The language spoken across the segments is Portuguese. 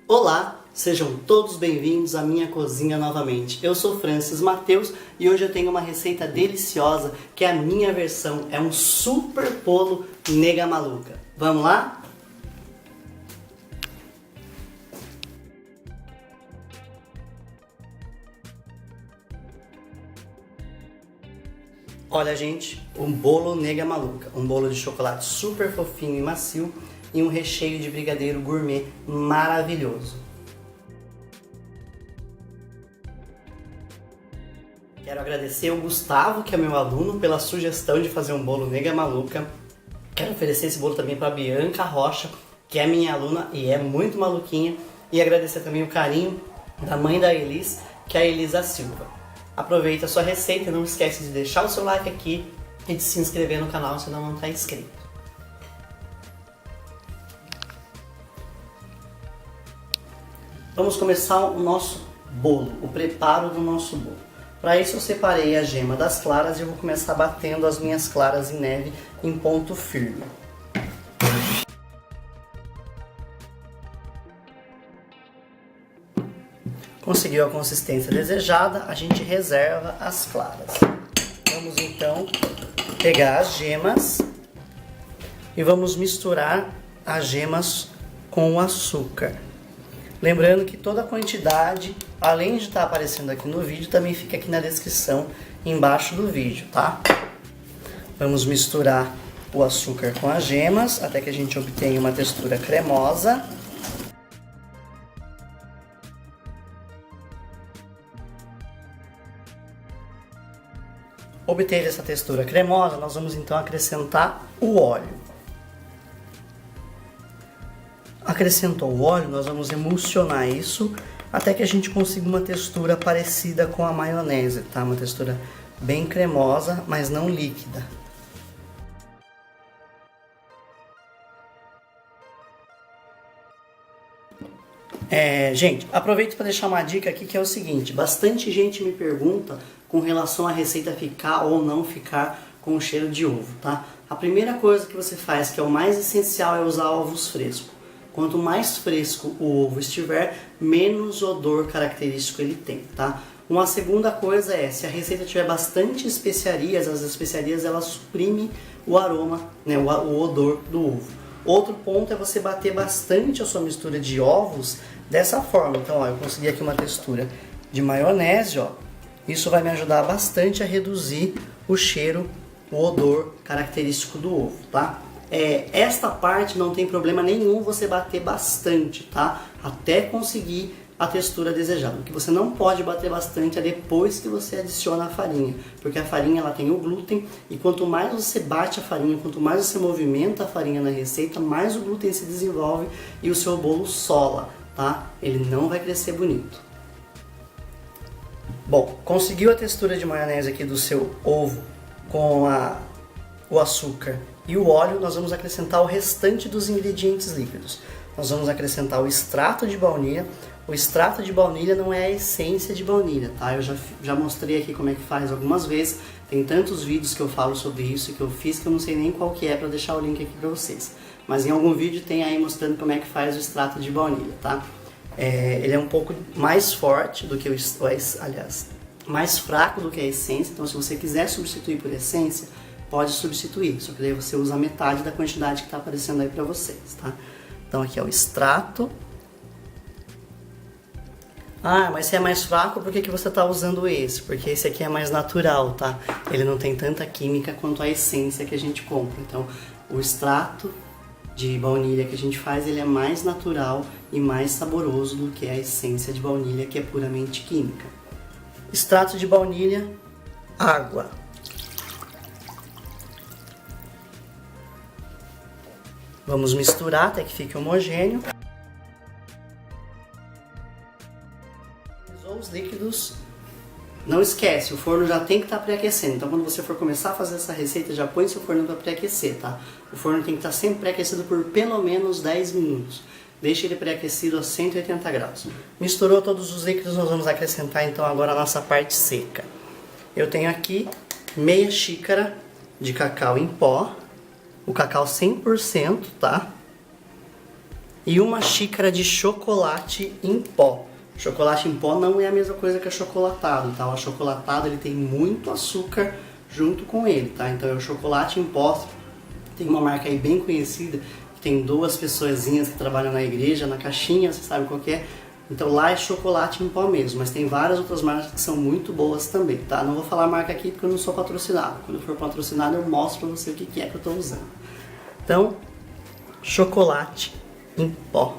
Olá, sejam todos bem-vindos à minha cozinha novamente. Eu sou Francis Mateus e hoje eu tenho uma receita deliciosa que é a minha versão, é um super bolo nega maluca. Vamos lá? Olha, gente, um bolo nega maluca, um bolo de chocolate super fofinho e macio e um recheio de brigadeiro gourmet maravilhoso. Quero agradecer ao Gustavo, que é meu aluno, pela sugestão de fazer um bolo nega maluca. Quero oferecer esse bolo também para a Bianca Rocha, que é minha aluna e é muito maluquinha. E agradecer também o carinho da mãe da Elis, que é a Elisa Silva. Aproveita a sua receita, não esquece de deixar o seu like aqui e de se inscrever no canal se ainda não está inscrito. Vamos começar o nosso bolo, o preparo do nosso bolo. Para isso eu separei a gema das claras e eu vou começar batendo as minhas claras em neve em ponto firme. Conseguiu a consistência desejada, a gente reserva as claras. Vamos então pegar as gemas e vamos misturar as gemas com o açúcar. Lembrando que toda a quantidade, além de estar aparecendo aqui no vídeo, também fica aqui na descrição embaixo do vídeo, tá? Vamos misturar o açúcar com as gemas até que a gente obtenha uma textura cremosa. Obter essa textura cremosa, nós vamos então acrescentar o óleo. Acrescentou o óleo, nós vamos emulsionar isso até que a gente consiga uma textura parecida com a maionese, tá? Uma textura bem cremosa, mas não líquida. Gente, aproveito para deixar uma dica aqui que é o seguinte, bastante gente me pergunta com relação à receita ficar ou não ficar com o cheiro de ovo, tá? A primeira coisa que você faz, que é o mais essencial, é usar ovos frescos. Quanto mais fresco o ovo estiver, menos odor característico ele tem, tá? Uma segunda coisa é, se a receita tiver bastante especiarias, as especiarias elas suprimem o aroma, né, o odor do ovo. Outro ponto é você bater bastante a sua mistura de ovos dessa forma. Então, ó, eu consegui aqui uma textura de maionese, ó. Isso vai me ajudar bastante a reduzir o cheiro, o odor característico do ovo, tá? Esta parte não tem problema nenhum você bater bastante, tá? Até conseguir a textura desejada. O que você não pode bater bastante é depois que você adiciona a farinha, porque a farinha ela tem o glúten e quanto mais você bate a farinha, quanto mais você movimenta a farinha na receita, mais o glúten se desenvolve e o seu bolo sola, tá? Ele não vai crescer bonito. Bom, conseguiu a textura de maionese aqui do seu ovo com o açúcar e o óleo, nós vamos acrescentar o restante dos ingredientes líquidos. Nós vamos acrescentar o extrato de baunilha. O extrato de baunilha não é a essência de baunilha, tá? Eu já mostrei aqui como é que faz algumas vezes. Tem tantos vídeos que eu falo sobre isso que eu fiz que eu não sei nem qual que é para deixar o link aqui para vocês. Mas em algum vídeo tem aí mostrando como é que faz o extrato de baunilha, tá? Ele é um pouco mais forte do que mais fraco do que a essência. Então, se você quiser substituir por essência, pode substituir. Só que daí você usa metade da quantidade que está aparecendo aí para vocês, tá? Então, aqui é o extrato. Ah, mas se é mais fraco, por que você está usando esse? Porque esse aqui é mais natural, tá? Ele não tem tanta química quanto a essência que a gente compra. Então, o extrato de baunilha que a gente faz, ele é mais natural e mais saboroso do que a essência de baunilha, que é puramente química. Extrato de baunilha, água. Vamos misturar até que fique homogêneo. Os líquidos, não esquece, o forno já tem que estar pré-aquecendo. Então, quando você for começar a fazer essa receita, já põe seu forno para pré-aquecer, tá? O forno tem que estar sempre pré-aquecido por pelo menos 10 minutos. Deixe ele pré-aquecido a 180 graus. Misturou todos os líquidos, nós vamos acrescentar então agora a nossa parte seca. Eu tenho aqui meia xícara de cacau em pó, o cacau 100%, tá? e uma xícara de chocolate em pó. Chocolate em pó não é a mesma coisa que achocolatado, tá? O achocolatado ele tem muito açúcar junto com ele, tá? Então é o chocolate em pó. Tem uma marca aí bem conhecida, que tem duas pessoazinhas que trabalham na igreja, na caixinha, você sabe qual que é? Então lá é chocolate em pó mesmo, mas tem várias outras marcas que são muito boas também, tá? Não vou falar a marca aqui porque eu não sou patrocinado. Quando eu for patrocinado eu mostro pra você o que é que eu tô usando. Então, chocolate em pó.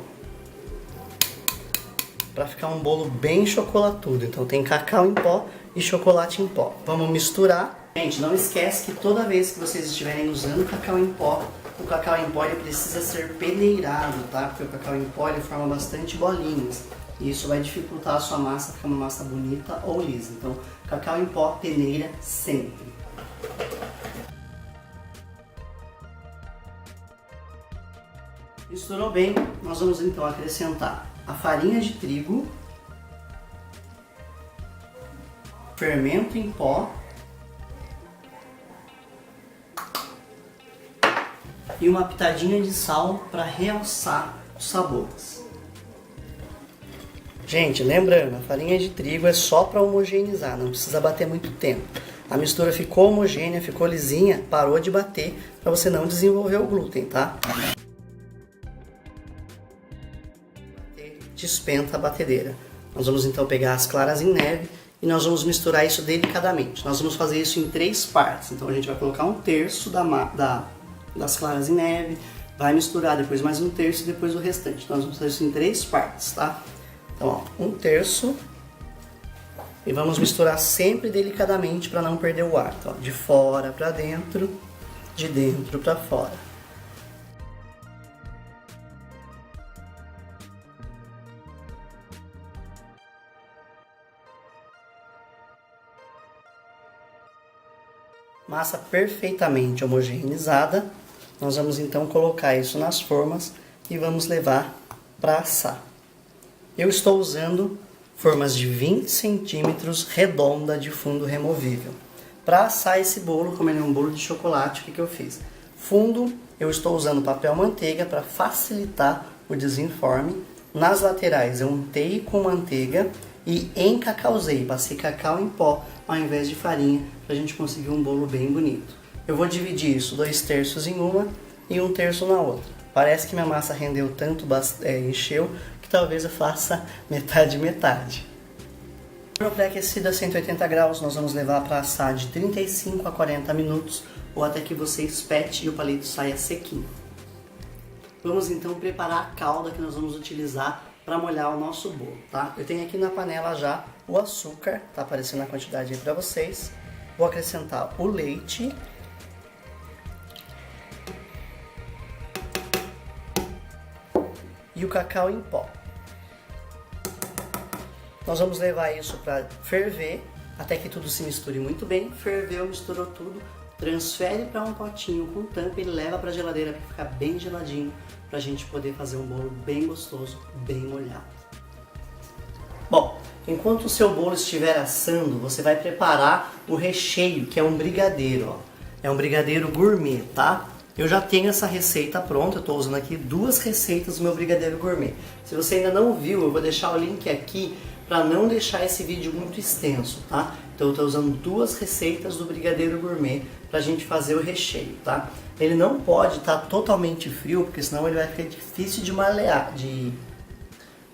Para ficar um bolo bem chocolatudo. Então tem cacau em pó e chocolate em pó. Vamos misturar. Gente, não esquece que toda vez que vocês estiverem usando cacau em pó, o cacau em pó ele precisa ser peneirado, tá? Porque o cacau em pó ele forma bastante bolinhas. E isso vai dificultar a sua massa, ficar uma massa bonita ou lisa. Então, cacau em pó peneira sempre. Misturou bem, nós vamos então acrescentar a farinha de trigo, fermento em pó e uma pitadinha de sal para realçar os sabores. Gente, lembrando, a farinha de trigo é só para homogeneizar, não precisa bater muito tempo. A mistura ficou homogênea, ficou lisinha, parou de bater para você não desenvolver o glúten, tá? Despenca a batedeira. Nós vamos então pegar as claras em neve e nós vamos misturar isso delicadamente. Nós vamos fazer isso em 3 partes. Então a gente vai colocar 1/3 das claras em neve, vai misturar depois mais 1/3 e depois o restante. Nós vamos fazer isso em 3 partes, tá? Então, ó, 1/3 e vamos misturar sempre delicadamente para não perder o ar. Então, ó, de fora para dentro, de dentro para fora. Massa perfeitamente homogeneizada, nós vamos então colocar isso nas formas e vamos levar para assar. Eu estou usando formas de 20 centímetros redonda de fundo removível. Para assar esse bolo, como ele é um bolo de chocolate, o que eu fiz? Fundo, eu estou usando papel manteiga para facilitar o desenforme. Nas laterais eu untei com manteiga e encacauzei, passei cacau em pó ao invés de farinha, para a gente conseguir um bolo bem bonito. Eu vou dividir isso 2/3 em uma e 1/3 na outra. Parece que minha massa rendeu tanto, encheu, que talvez eu faça metade metade. No pré-aquecido a 180 graus, nós vamos levar para assar de 35 a 40 minutos, ou até que você espete e o palito saia sequinho. Vamos então preparar a calda que nós vamos utilizar para molhar o nosso bolo, tá? Eu tenho aqui na panela já o açúcar, tá aparecendo a quantidade aí para vocês. Vou acrescentar o leite. E o cacau em pó. Nós vamos levar isso para ferver, até que tudo se misture muito bem. Ferveu, misturou tudo, transfere para um potinho com tampa e leva para a geladeira para ficar bem geladinho, para a gente poder fazer um bolo bem gostoso, bem molhado. Bom, enquanto o seu bolo estiver assando, você vai preparar o recheio, que é um brigadeiro, ó. É um brigadeiro gourmet, tá? Eu já tenho essa receita pronta, eu estou usando aqui 2 receitas do meu brigadeiro gourmet. Se você ainda não viu, eu vou deixar o link aqui para não deixar esse vídeo muito extenso, tá? Então eu estou usando 2 receitas do brigadeiro gourmet para a gente fazer o recheio, tá? Ele não pode estar totalmente frio, porque senão ele vai ficar difícil de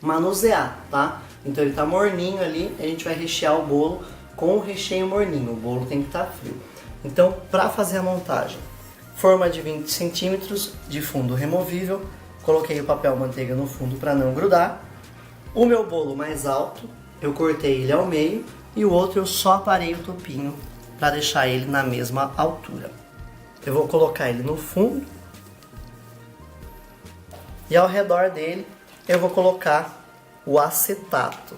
manusear, tá? Então ele tá morninho ali, a gente vai rechear o bolo com o recheio morninho, o bolo tem que estar frio. Então, para fazer a montagem, forma de 20 centímetros de fundo removível, coloquei o papel manteiga no fundo para não grudar. O meu bolo mais alto, eu cortei ele ao meio e o outro eu só aparei o topinho para deixar ele na mesma altura. Eu vou colocar ele no fundo e ao redor dele eu vou colocar o acetato,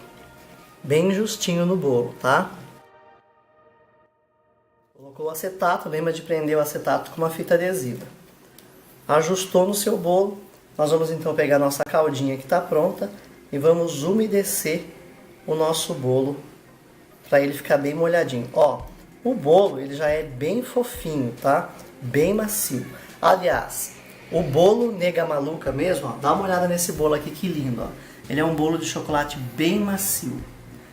bem justinho no bolo, tá? Colocou o acetato, lembra de prender o acetato com uma fita adesiva. Ajustou no seu bolo, nós vamos então pegar nossa caldinha que está pronta e vamos umedecer o nosso bolo para ele ficar bem molhadinho. Ó, o bolo ele já é bem fofinho, tá? Bem macio. Aliás, O bolo Nega Maluca mesmo, ó, dá uma olhada nesse bolo aqui, que lindo, ó. Ele é um bolo de chocolate bem macio.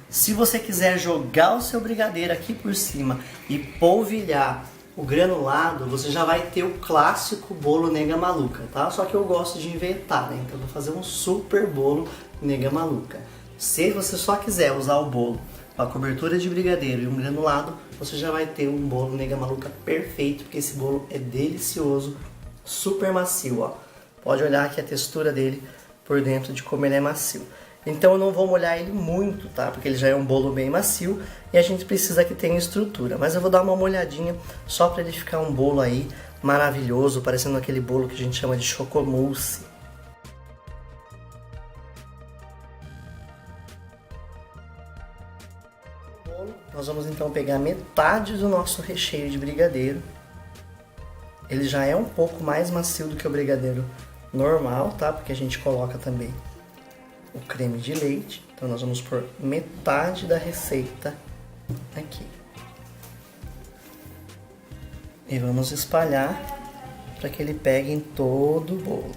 Se você quiser jogar o seu brigadeiro aqui por cima e polvilhar o granulado, você já vai ter o clássico bolo Nega Maluca, tá? Só que eu gosto de inventar, né? Então eu vou fazer um super bolo Nega Maluca. Se você só quiser usar o bolo com a cobertura de brigadeiro e um granulado, você já vai ter um bolo Nega Maluca perfeito, porque esse bolo é delicioso, super macio, ó. Pode olhar aqui a textura dele por dentro de como ele é macio. Então eu não vou molhar ele muito, tá? Porque ele já é um bolo bem macio e a gente precisa que tenha estrutura. Mas eu vou dar uma molhadinha só para ele ficar um bolo aí maravilhoso, parecendo aquele bolo que a gente chama de chocomousse. Nós vamos então pegar metade do nosso recheio de brigadeiro. Ele já é um pouco mais macio do que o brigadeiro normal, tá? Porque a gente coloca também o creme de leite. Então nós vamos pôr metade da receita aqui. E vamos espalhar para que ele pegue em todo o bolo.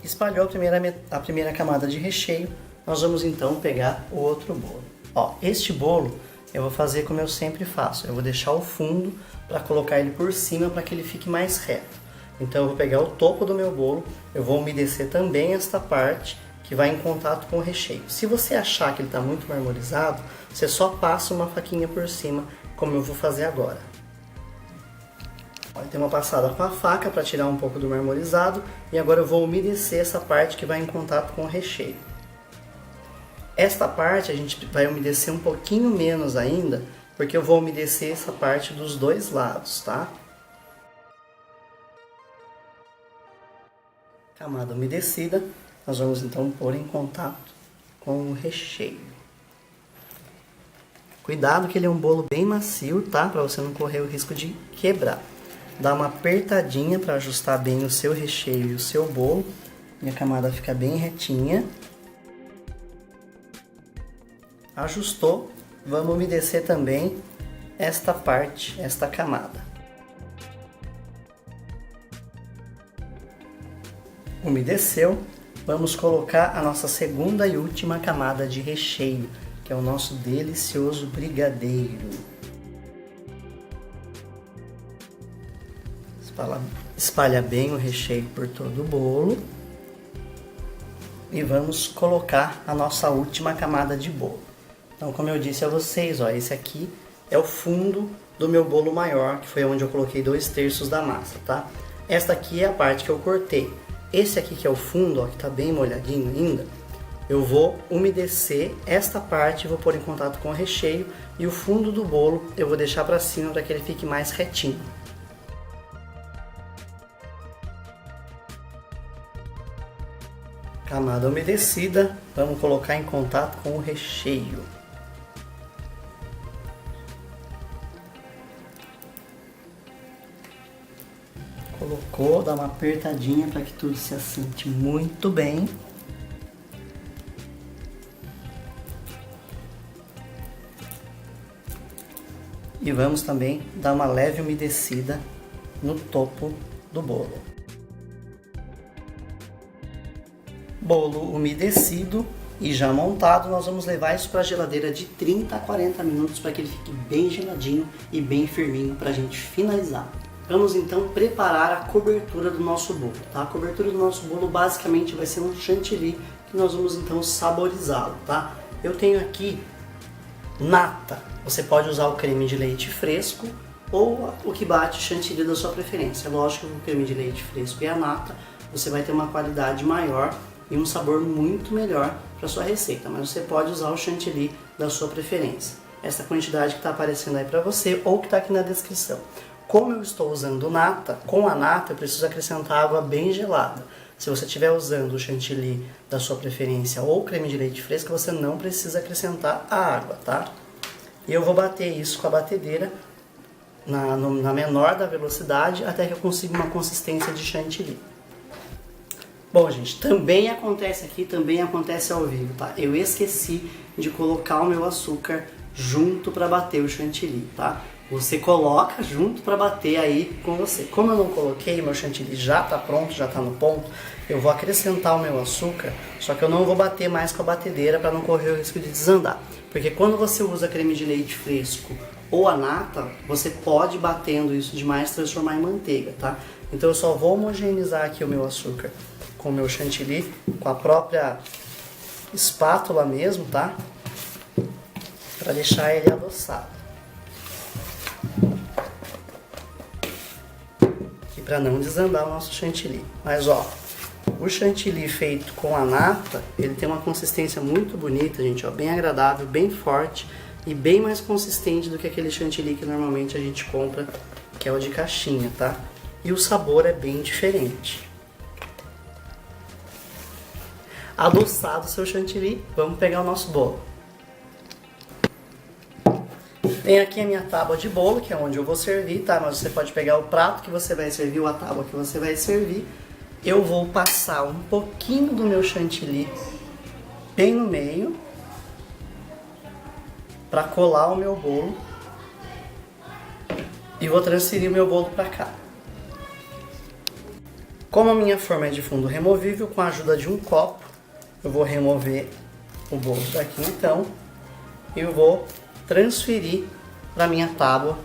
Espalhou a primeira camada de recheio, nós vamos então pegar o outro bolo. Ó, este bolo eu vou fazer como eu sempre faço. Eu vou deixar o fundo para colocar ele por cima para que ele fique mais reto. Então eu vou pegar o topo do meu bolo, eu vou umedecer também esta parte que vai em contato com o recheio. Se você achar que ele está muito marmorizado, você só passa uma faquinha por cima, como eu vou fazer agora. Tem uma passada com a faca para tirar um pouco do marmorizado e agora eu vou umedecer essa parte que vai em contato com o recheio. Esta parte a gente vai umedecer um pouquinho menos ainda, porque eu vou umedecer essa parte dos dois lados, tá? Camada umedecida, nós vamos então pôr em contato com o recheio. Cuidado que ele é um bolo bem macio, tá? Para você não correr o risco de quebrar. Dá uma apertadinha para ajustar bem o seu recheio e o seu bolo. E a camada fica bem retinha. Ajustou, vamos umedecer também esta parte, esta camada. Umedeceu, vamos colocar a nossa segunda e última camada de recheio, que é o nosso delicioso brigadeiro. Espalha bem o recheio por todo o bolo. E vamos colocar a nossa última camada de bolo. Então, como eu disse a vocês, ó, esse aqui é o fundo do meu bolo maior, que foi onde eu coloquei 2/3 da massa, tá? Esta aqui é a parte que eu cortei. Esse aqui que é o fundo, ó, que tá bem molhadinho ainda, eu vou umedecer esta parte e vou pôr em contato com o recheio. E o fundo do bolo eu vou deixar para cima para que ele fique mais retinho. Camada umedecida, vamos colocar em contato com o recheio. Colocou, dá uma apertadinha para que tudo se assente muito bem. E vamos também dar uma leve umedecida no topo do bolo. Bolo umedecido e já montado, nós vamos levar isso para a geladeira de 30 a 40 minutos para que ele fique bem geladinho e bem firminho para a gente finalizar. Vamos então preparar a cobertura do nosso bolo, tá? A cobertura do nosso bolo basicamente vai ser um chantilly que nós vamos então saborizá-lo, tá? Eu tenho aqui nata, você pode usar o creme de leite fresco ou o que bate chantilly da sua preferência. Lógico que o creme de leite fresco e a nata você vai ter uma qualidade maior e um sabor muito melhor para sua receita, mas você pode usar o chantilly da sua preferência. Essa quantidade que está aparecendo aí para você ou que está aqui na descrição. Como eu estou usando nata, com a nata eu preciso acrescentar água bem gelada. Se você estiver usando o chantilly da sua preferência ou creme de leite fresco, você não precisa acrescentar a água, tá? E eu vou bater isso com a batedeira na menor da velocidade até que eu consiga uma consistência de chantilly. Bom, gente, também acontece aqui, também acontece ao vivo, tá? Eu esqueci de colocar o meu açúcar junto para bater o chantilly, tá? você coloca junto para bater aí com você. Como eu não coloquei, meu chantilly já está pronto, já está no ponto, eu vou acrescentar o meu açúcar, só que eu não vou bater mais com a batedeira para não correr o risco de desandar. Porque quando você usa creme de leite fresco ou a nata, você pode, batendo isso demais, transformar em manteiga, tá? Então eu só vou homogeneizar aqui o meu açúcar com o meu chantilly, com a própria espátula mesmo, tá? Para deixar ele adoçado. E para não desandar o nosso chantilly. Mas ó, o chantilly feito com a nata, ele tem uma consistência muito bonita, gente, ó, bem agradável, bem forte e bem mais consistente do que aquele chantilly que normalmente a gente compra, que é o de caixinha, tá? E o sabor é bem diferente. Adoçado o seu chantilly, vamos pegar o nosso bolo. Tem aqui a minha tábua de bolo, que é onde eu vou servir, tá? Mas você pode pegar o prato que você vai servir ou a tábua que você vai servir. Eu vou passar um pouquinho do meu chantilly bem no meio para colar o meu bolo e vou transferir o meu bolo para cá. Como a minha forma é de fundo removível, com a ajuda de um copo, eu vou remover o bolo daqui então e eu vou transferir para minha tábua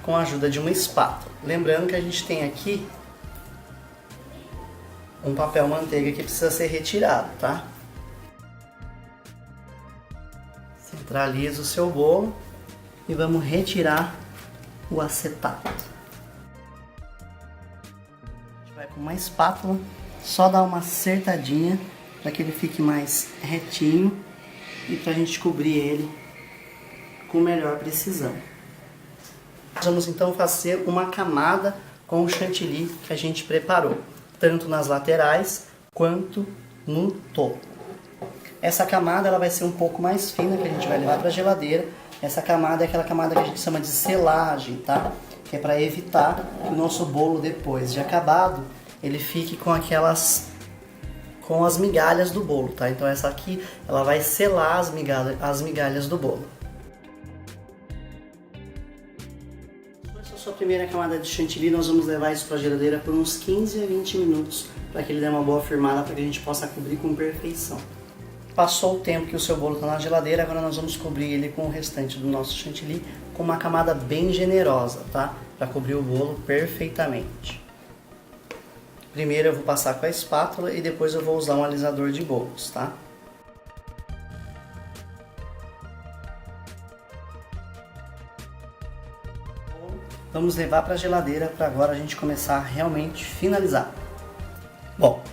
com a ajuda de uma espátula. Lembrando que a gente tem aqui um papel manteiga que precisa ser retirado, tá? Centraliza o seu bolo e vamos retirar o acetato. A gente vai com uma espátula, só dar uma acertadinha para que ele fique mais retinho e para a gente cobrir ele com melhor precisão. Vamos então fazer uma camada com o chantilly que a gente preparou, tanto nas laterais quanto no topo. Essa camada ela vai ser um pouco mais fina, que a gente vai levar para a geladeira. Essa camada é aquela camada que a gente chama de selagem, tá? Que é para evitar que o nosso bolo, depois de acabado, ele fique com as migalhas do bolo, tá? Então essa aqui ela vai selar as migalhas do bolo. Essa sua primeira camada de chantilly, nós vamos levar isso para a geladeira por uns 15 a 20 minutos para que ele dê uma boa firmada, para que a gente possa cobrir com perfeição. Passou o tempo que o seu bolo está na geladeira, agora nós vamos cobrir ele com o restante do nosso chantilly com uma camada bem generosa, tá? Para cobrir o bolo perfeitamente. Primeiro eu vou passar com a espátula e depois eu vou usar um alisador de bolos, tá? Vamos levar para a geladeira para agora a gente começar a realmente finalizar. Bom,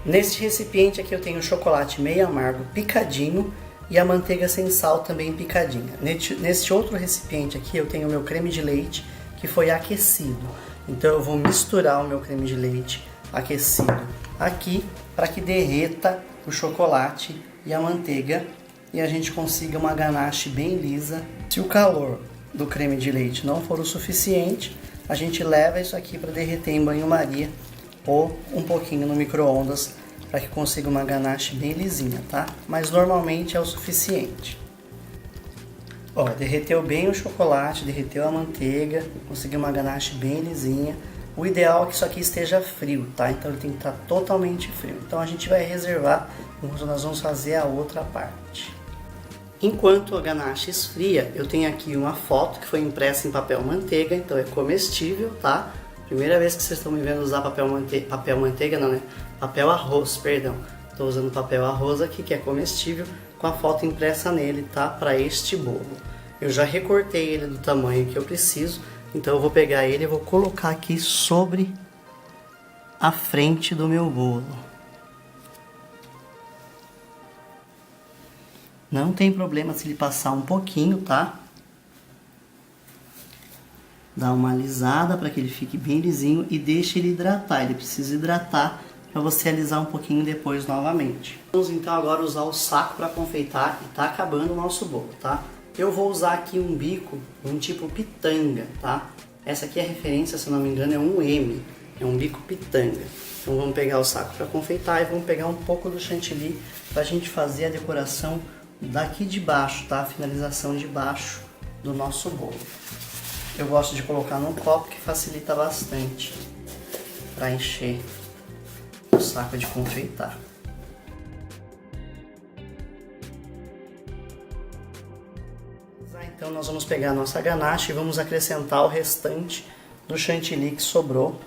neste recipiente aqui eu tenho o chocolate meio amargo picadinho e a manteiga sem sal também picadinha. Neste outro recipiente aqui eu tenho o meu creme de leite que foi aquecido. Então eu vou misturar o meu creme de leite aquecido aqui para que derreta o chocolate e a manteiga e a gente consiga uma ganache bem lisa. Se o calor do creme de leite não for o suficiente, a gente leva isso aqui para derreter em banho-maria ou um pouquinho no micro-ondas para que consiga uma ganache bem lisinha, tá? Mas normalmente é o suficiente. Ó, derreteu bem o chocolate, derreteu a manteiga, conseguiu uma ganache bem lisinha. O ideal é que isso aqui esteja frio, tá? Então ele tem que estar totalmente frio. Então a gente vai reservar enquanto nós vamos fazer a outra parte. Enquanto a ganache esfria, eu tenho aqui uma foto que foi impressa em papel manteiga, então é comestível, tá? Primeira vez que vocês estão me vendo usar papel manteiga, não, né? Papel arroz, perdão. Estou usando papel arroz aqui, que é comestível, com a foto impressa nele, tá? Para este bolo. Eu já recortei ele do tamanho que eu preciso, então eu vou pegar ele e vou colocar aqui sobre a frente do meu bolo. Não tem problema se ele passar um pouquinho, tá? Dá uma alisada para que ele fique bem lisinho e deixe ele hidratar. Ele precisa hidratar para você alisar um pouquinho depois novamente. Vamos então agora usar o saco para confeitar e tá acabando o nosso bolo, tá? Eu vou usar aqui um bico, um tipo pitanga, tá? Essa aqui é a referência, se eu não me engano, é um M, é um bico pitanga. Então vamos pegar o saco para confeitar e vamos pegar um pouco do chantilly para a gente fazer a decoração daqui de baixo, tá? A finalização de baixo do nosso bolo. Eu gosto de colocar num copo que facilita bastante para encher o saco de confeitar. Então nós vamos pegar a nossa ganache e vamos acrescentar o restante do chantilly que sobrou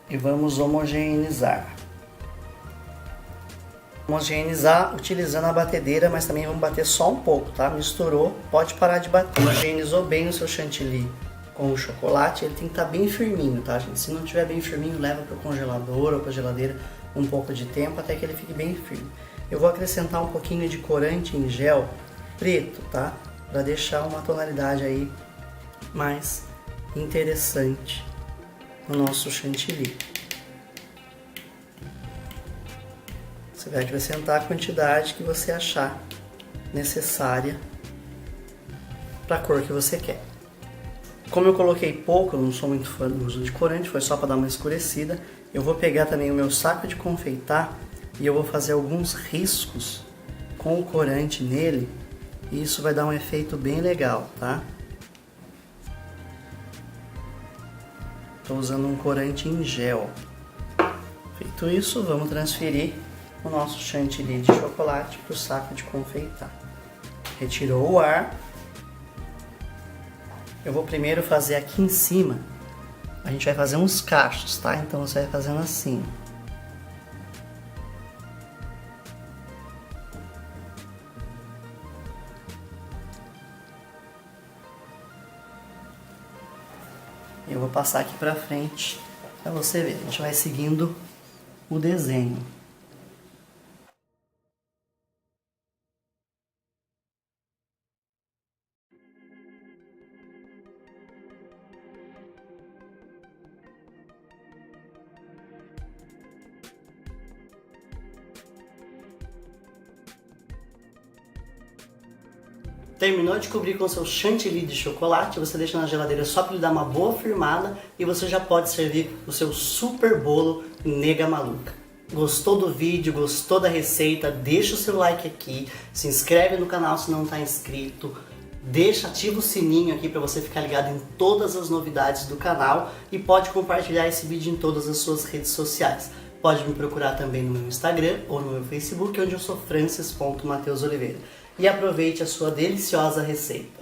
e vamos homogeneizar. Homogeneizar utilizando a batedeira, mas também vamos bater só um pouco, tá? Misturou, pode parar de bater. Homogeneizou bem o seu chantilly com o chocolate, ele tem que estar bem firminho, tá, gente? Se não estiver bem firminho, leva para o congelador ou para a geladeira um pouco de tempo até que ele fique bem firme. Eu vou acrescentar um pouquinho de corante em gel preto, tá? Para deixar uma tonalidade aí mais interessante no nosso chantilly. Você vai acrescentar a quantidade que você achar necessária para a cor que você quer. Como eu coloquei pouco, eu não sou muito fã do uso de corante, foi só para dar uma escurecida, eu vou pegar também o meu saco de confeitar e eu vou fazer alguns riscos com o corante nele, e isso vai dar um efeito bem legal, tá? Estou usando um corante em gel. Feito isso, vamos transferir o nosso chantilly de chocolate para o saco de confeitar. Retirou o ar. Eu vou primeiro fazer aqui em cima. A gente vai fazer uns cachos, tá? Então você vai fazendo assim. Eu vou passar aqui pra frente pra você ver. A gente vai seguindo o desenho. Terminou de cobrir com seu chantilly de chocolate, você deixa na geladeira só para ele dar uma boa firmada e você já pode servir o seu super bolo nega maluca. Gostou do vídeo, gostou da receita? Deixa o seu like aqui, se inscreve no canal se não está inscrito, ativa o sininho aqui para você ficar ligado em todas as novidades do canal e pode compartilhar esse vídeo em todas as suas redes sociais. Pode me procurar também no meu Instagram ou no meu Facebook, onde eu sou francis.mateusoliveira. E aproveite a sua deliciosa receita.